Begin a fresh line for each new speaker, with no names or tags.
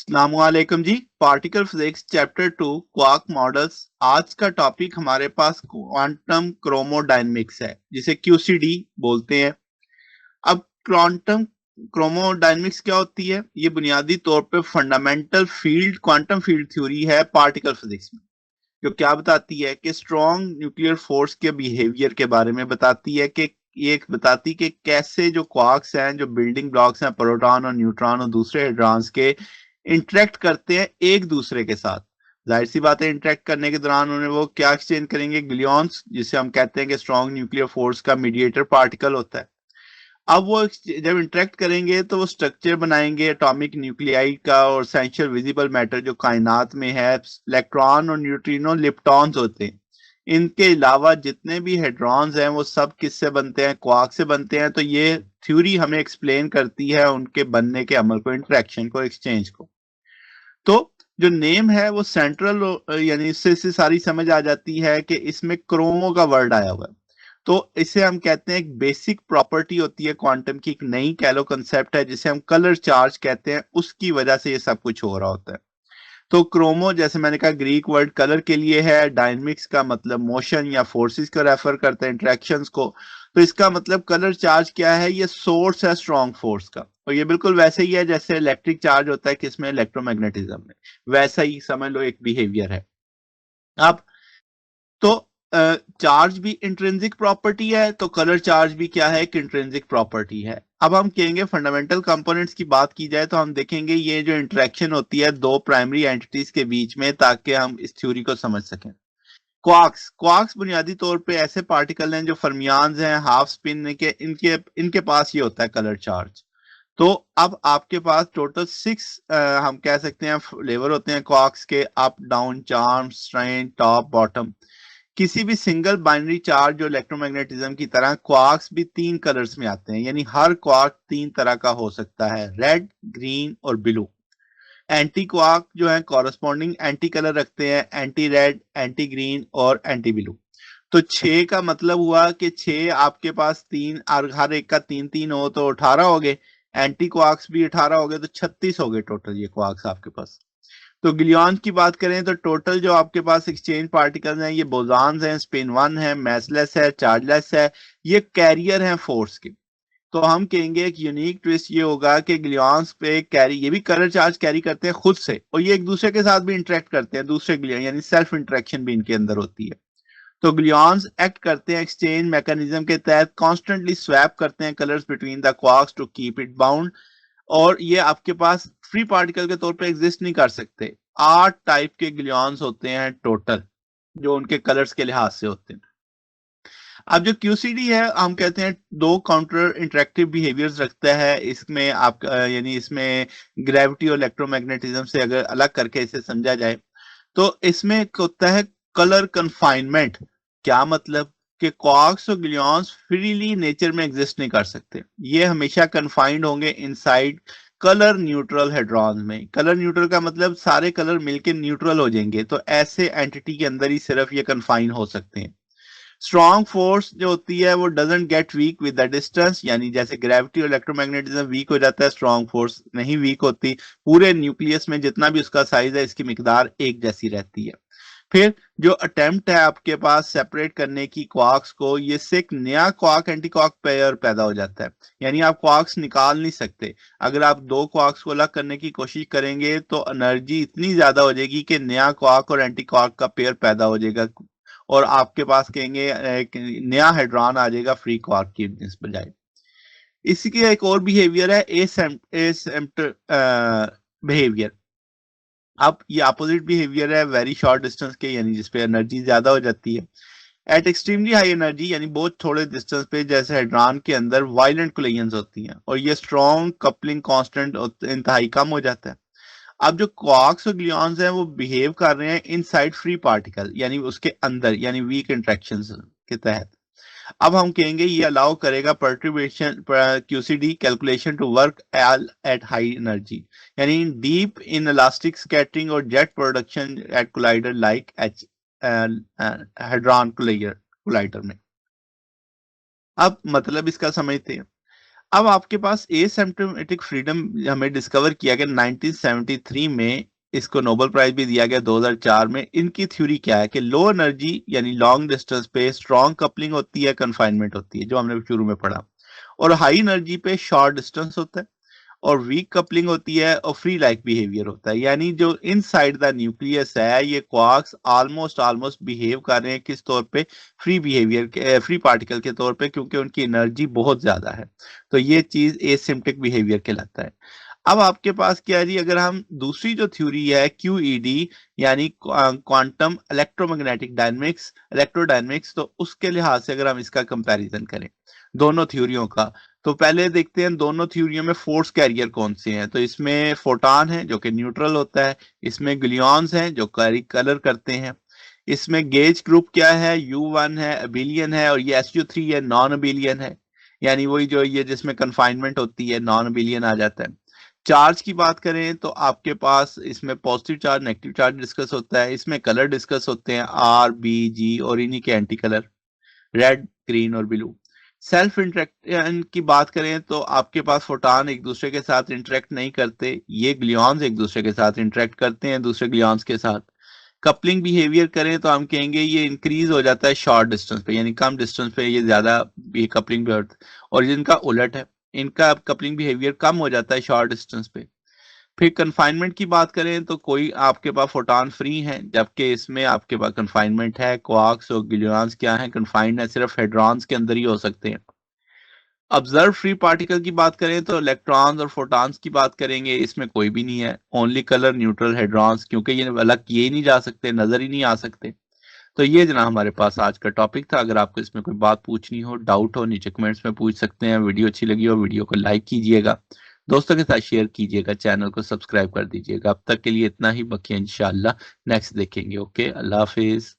अस्सलामुअलैकुम जी। Particle physics chapter 2 quark models. आज का टॉपिक हमारे पास क्वांटम क्रोमोडायनेमिक्स है, जिसे क्यूसीडी बोलते हैं। अब क्वांटम क्रोमोडायनेमिक्स क्या होती है? ये बुनियादी तौर पे fundamental field quantum field theory है पार्टिकल फिजिक्स में, जो क्या बताती है कि स्ट्रॉन्ग न्यूक्लियर फोर्स के बिहेवियर के बारे में बताती है। कि ये बताती कि कैसे जो क्वार्क्स हैं, जो बिल्डिंग ब्लॉक्स हैं, प्रोटॉन और न्यूट्रॉन और दूसरे हेड्रॉन्स के इंटरेक्ट करते हैं एक दूसरे के साथ। जाहिर सी बात है, इंटरेक्ट करने के दौरान उन्हें वो क्या एक्सचेंज करेंगे? ग्लियॉन्स, जिसे हम कहते हैं कि स्ट्रॉन्ग न्यूक्लियर फोर्स का मीडिएटर पार्टिकल होता है। अब वो जब इंटरेक्ट करेंगे तो वो स्ट्रक्चर बनाएंगे एटॉमिक न्यूक्लियाइड का, और एसेंशियल विजिबल मैटर जो कायनात में है, इलेक्ट्रॉन और न्यूट्रिनो लिप्टॉन्स होते हैं। इनके अलावा जितने भी हेड्रॉन्स हैं वो सब किससे बनते हैं? क्वार्क से बनते हैं। तो ये थ्योरी हमें एक्सप्लेन करती है उनके बनने के अमल को, इंटरेक्शन को, एक्सचेंज को। तो जो नेम है वो सेंट्रल, यानी इससे सारी समझ आ जाती है कि इसमें क्रोमो का वर्ड आया हुआ है। तो इसे हम कहते हैं एक बेसिक प्रॉपर्टी होती है क्वांटम की, एक नई कैलो कंसेप्ट है जिसे हम कलर चार्ज कहते हैं। उसकी वजह से ये सब कुछ हो रहा होता है। तो क्रोमो, जैसे मैंने कहा, ग्रीक वर्ड कलर के लिए है। डायनेमिक्स का मतलब मोशन या फोर्सेस को रेफर करते हैं, इंटरेक्शंस को। तो इसका मतलब कलर चार्ज क्या है? ये सोर्स है स्ट्रॉन्ग फोर्स का। और ये बिल्कुल वैसे ही है जैसे इलेक्ट्रिक चार्ज होता है किसमें? इलेक्ट्रोमैग्नेटिज्म में। वैसा ही समझ लो एक बिहेवियर है। अब तो चार्ज भी इंट्रिंसिक प्रॉपर्टी है, तो कलर चार्ज भी क्या है? एक इंट्रिंसिक प्रॉपर्टी है। अब हम कहेंगे फंडामेंटल कंपोनेंट्स की बात की जाए तो हम देखेंगे ये जो इंटरेक्शन होती है दो प्राइमरी एंटिटीज के बीच में, ताकि हम इस थ्योरी को समझ सकें। क्वार्क्स बुनियादी तौर पे ऐसे पार्टिकल हैं जो फर्मियान्स हैं, हाफ स्पिन के, इनके इनके पास ये होता है कलर चार्ज। तो अब आपके पास टोटल 6 हम कह सकते हैं फ्लेवर होते हैं क्वार्क्स के: up, down, charm, strain, top, bottom. किसी भी सिंगल बाइनरी चार्ज जो इलेक्ट्रोमैग्नेटिज्म की तरह, क्वार्क्स भी 3 कलर्स में आते हैं, यानी हर क्वार्क 3 तरह का हो सकता है: रेड, ग्रीन और ब्लू। एंटी क्वार्क जो है कॉरस्पॉन्डिंग एंटी कलर रखते हैं: एंटी रेड, एंटी ग्रीन और एंटी ब्लू। तो 6 का मतलब हुआ कि 6 आपके पास 3, और हर एक का 3 3 हो तो 18 हो गए। एंटी क्वार्क्स भी 18 हो गए, तो 36 हो गए टोटल ये क्वार्क्स आपके पास। तो ग्लियॉन की बात करें तो टोटल जो आपके पास एक्सचेंज पार्टिकल्स हैं, ये बोसॉन्स हैं, स्पिन 1 है, मैसलेस है, चार्जलेस है। ये कैरियर हैं फोर्स के। तो हम कहेंगे एक यूनिक ट्विस्ट ये होगा कि ग्लियॉन्स पे कैरी, ये भी कलर चार्ज कैरी करते हैं खुद से, और ये एक दूसरे के साथ भी इंटरेक्ट करते हैं, दूसरे ग्लियॉन, यानी सेल्फ इंटरेक्शन भी इनके अंदर होती है। तो ग्लियॉन्स एक्ट करते हैं एक्सचेंज मैकेनिज्म के तहत, कॉन्स्टेंटली स्वैप करते हैं colours between the quarks to keep it bound. और ये आपके पास फ्री पार्टिकल के तौर पे एग्जिस्ट नहीं कर सकते। 8 टाइप के ग्लियॉन्स होते हैं टोटल, जो उनके कलर्स के लिहाज से होते हैं। अब जो क्यूसीडी है, हम कहते हैं दो काउंटर इंटरेक्टिव बिहेवियर्स रखता है। इसमें आप यानी इसमें ग्रेविटी और इलेक्ट्रोमैग्नेटिज्म से अगर अलग करके इसे समझा जाए तो इसमें एक होता है कलर कन्फाइनमेंट। क्या मतलब? कि क्वार्क्स और ग्लियॉन्स फ्रीली नेचर में एग्जिस्ट नहीं कर सकते। ये हमेशा कन्फाइंड होंगे इनसाइड कलर न्यूट्रल हेड्रॉन में। कलर न्यूट्रल का मतलब सारे कलर मिलके न्यूट्रल हो जाएंगे, तो ऐसे एंटिटी के अंदर ही सिर्फ ये कन्फाइन हो सकते हैं। स्ट्रॉन्ग फोर्स जो होती है वो doesn't get weak with the distance, यानी जैसे ग्रेविटी और इलेक्ट्रोमैग्नेटिज्म वीक हो जाता है, स्ट्रॉन्ग फोर्स नहीं वीक होती। पूरे न्यूक्लियस में जितना भी उसका साइज है, इसकी मिकदार एक जैसी रहती है। फिर जो अटेम्प्ट है आपके पास सेपरेट करने की क्वार्क्स को, ये से एक नया क्वार्क एंटी क्वार्क पेयर पैदा हो जाता है। यानी आप क्वार्क्स निकाल नहीं सकते। अगर आप दो क्वार्क्स को अलग करने की कोशिश करेंगे तो एनर्जी इतनी ज्यादा हो जाएगी कि नया क्वार्क और एंटी क्वार्क का पेयर पैदा हो जाएगा, और आपके पास कहेंगे एक नया हाइड्रॉन आ जाएगा फ्री क्वार्क की बजाय। इसी की एक और बिहेवियर है एसेम्प्ट बिहेवियर। अब ये अपोजिट बिहेवियर है वेरी शॉर्ट डिस्टेंस के, यानी जिसपे एनर्जी ज्यादा हो जाती है। एट एक्सट्रीमली हाई एनर्जी, यानी बहुत थोड़े डिस्टेंस पे, जैसे हाइड्रॉन के अंदर वायलेंट कोलिजन्स होती हैं और ये स्ट्रॉन्ग कपलिंग कांस्टेंट इंतहाई कम हो जाता है। अब जो क्वार्क्स और ग्लियॉन्स हैं वो बिहेव कर रहे हैं इनसाइड फ्री पार्टिकल, यानी उसके अंदर, यानी वीक इंटरेक्शंस के तहत। अब हम कहेंगे ये अलाउ करेगा perturbation QCD calculation to work at high energy, यानी डीप इन इलास्टिक स्कैटरिंग और jet production at collider like H hadron collider में। अब मतलब इसका समझते हैं। अब आपके पास एसिम्प्टोमेटिक फ्रीडम हमें डिस्कवर किया गया 1973 में, इसको नोबेल प्राइज भी दिया गया 2004 में। इनकी थ्योरी क्या है कि लो एनर्जी यानी लॉन्ग डिस्टेंस पे स्ट्रॉन्ग कपलिंग होती है, कन्फाइनमेंट होती है, जो हमने शुरू में पढ़ा, और हाई एनर्जी पे शॉर्ट डिस्टेंस होता है, और वीक कपलिंग होती है, और फ्री लाइक बिहेवियर होता है। यानी जो इनसाइड द न्यूक्लियस है, ये क्वार्क्स ऑलमोस्ट ऑलमोस्ट बिहेव कर रहे हैं किस तौर पे, फ्री बिहेवियर के, फ्री पार्टिकल के तौर पे, क्योंकि उनकी एनर्जी बहुत ज्यादा है। तो ये चीज एसिम्प्टिक बिहेवियर कहलाता है। अब आपके पास क्या है जी, अगर हम दूसरी जो थ्योरी है क्यूईडी यानी क्वांटम इलेक्ट्रोमैग्नेटिक डायनेमिक्स, इलेक्ट्रोडायनेमिक्स, तो उसके लिहाज से अगर हम इसका कंपैरिजन करें दोनों थ्योरियों का, तो पहले देखते हैं दोनों थ्योरियों में फोर्स कैरियर कौन से हैं। तो इसमें फोटॉन है जो कि न्यूट्रल होता है, इसमें ग्लियॉन्स हैं जो कलर करते हैं, इसमें गेज ग्रुप क्या है, U1 है, अबिलियन है, और ये SU3 है, नॉन अबिलियन है, यानी वही जो ये जिसमें कन्फाइनमेंट होती है, नॉन अबिलियन आ जाता है। चार्ज की बात करें तो आपके पास इसमें positive charge negative charge discuss होता है, इसमें कलर डिस्कस होते हैं RBG, और इन्हीं के एंटी कलर रेड, ग्रीन और ब्लू। सेल्फ इंटरेक्शन की बात करें तो आपके पास फोटॉन एक दूसरे के साथ इंटरेक्ट नहीं करते, ये ग्लियॉन्स एक दूसरे के साथ इंटरेक्ट करते हैं दूसरे ग्लियॉन्स के साथ। कपलिंग बिहेवियर करें तो हम कहेंगे ये इंक्रीज हो जाता है शॉर्ट डिस्टेंस पे, यानी कम डिस्टेंस पे ये ज्यादा ये कपलिंग बिहेवियर, और जिनका उलट है, इनका कपलिंग बिहेवियर कम हो जाता है शॉर्ट डिस्टेंस पे। फिर कन्फाइनमेंट की बात करें तो कोई आपके पास फोटॉन फ्री है, जबकि इसमें आपके पास कन्फाइनमेंट है। क्वार्क्स और ग्लूऑन्स क्या है, कन्फाइंड है, सिर्फ हेड्रॉन्स के अंदर ही हो सकते हैं। ऑब्जर्व फ्री पार्टिकल की बात करें तो इलेक्ट्रॉन्स और फोटॉन्स की बात करेंगे, इसमें कोई भी नहीं है, ओनली कलर न्यूट्रल हेड्रॉन्स, क्योंकि ये अलग किए ही नहीं जा सकते, नजर ही नहीं आ सकते। तो ये जना हमारे पास आज का टॉपिक था। अगर आपको इसमें कोई बात पूछनी हो, डाउट हो, नीचे कमेंट्स में पूछ सकते हैं। वीडियो अच्छी लगी हो वीडियो को लाइक कीजिएगा, दोस्तों के साथ शेयर कीजिएगा, चैनल को सब्सक्राइब कर दीजिएगा। अब तक के लिए इतना ही, बाकी इंशाल्लाह नेक्स्ट देखेंगे। ओके, अल्लाह हाफिज।